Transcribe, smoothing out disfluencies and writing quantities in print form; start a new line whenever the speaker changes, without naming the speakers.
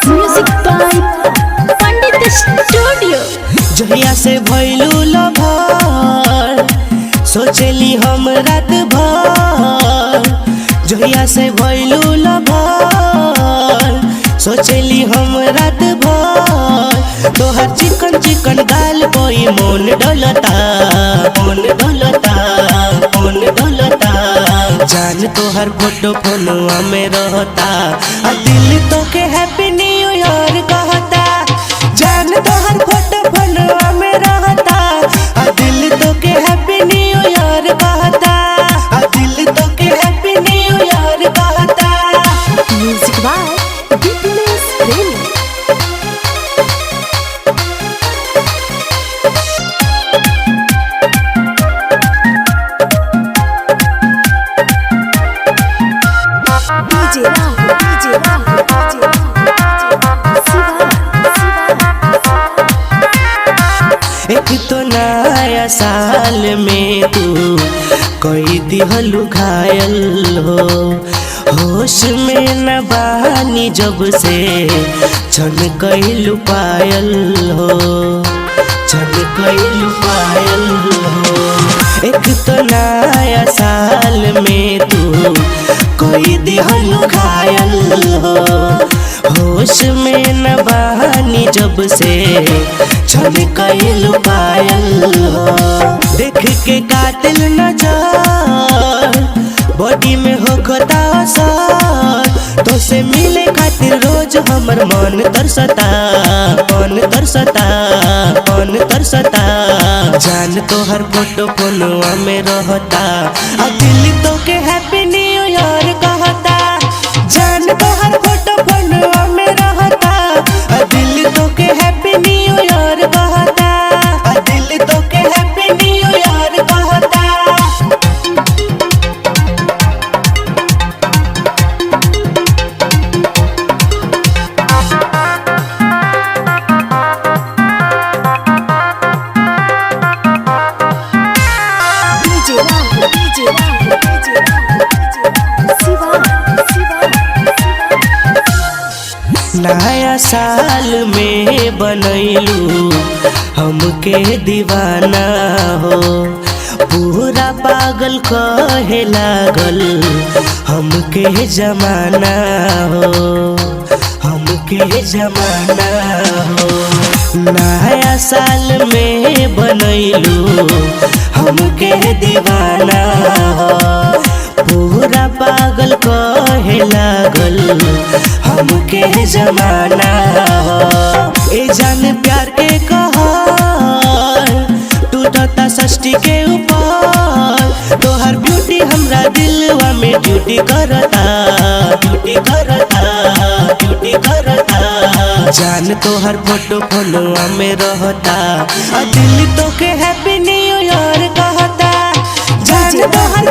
Music by Pandit studio.
जहिया से भइलू लभर सोचली हम रात भर। जहिया से भइलू लभर सोचली हम रात भर। तोहर चिकन चिकन गाल कोई मोन डोलता मोन डोलता मोन डोलता। जान तोहर फोटो फोनुआ में रहता आ दिल तो के हैप्पी न्यू ईयर कहता। जान तोहर फोटो फोनुआ में रहता आ दिल तो के हैप्पी न्यू ईयर कहता। आ दिल तो के हैप्पी न्यू ईयर कहता।
म्यूजिक बाय बिजनेस प्रेमी।
एक तो नया साल में तू कोई दिहलु घायल हो। होश में न बानी जब से छन कइलु पायल हो छन कइलु पायल हो। एक तो नया साल में तू कोई दिहलु घायल हो। होश में न बहानी जब से छन कइलु पायल हो। देख के कातिल नजर बॉडी में हो खता असर। तो से मिले खातिर रोज हमर मन तरसता मन तरसता मन तरसता। जान तोहर फोटो फोनुआ में रहता आ दिल तो के हैप्पी न्यू ईयर कहता। जान तोहर फोटो फोनुआ में रहता आ दिल तो के हैप्पी न्यू ईयर कहता। आ दिल तो के हैप्पी न्यू ईयर कहता। नया साल में बनैलू हमके दीवाना हो। पूरा पागल कहे लागल हमके जमाना हो हमके जमाना हो। नया साल में बनैलू हमके दीवाना हो। पूरा पागल कहे लागल हमके जमाना हो। ए जान प्यार के कहर टूटता षष्ठी के ऊपर। तोहर ब्यूटी हमरा दिलवा में ड्यूटी करता ड्यूटी करता ड्यूटी करता। जान तोहर फोटो फोनुआ में रहता आ दिल तो के हैप्पी न्यू ईयर कहता। जान तोहर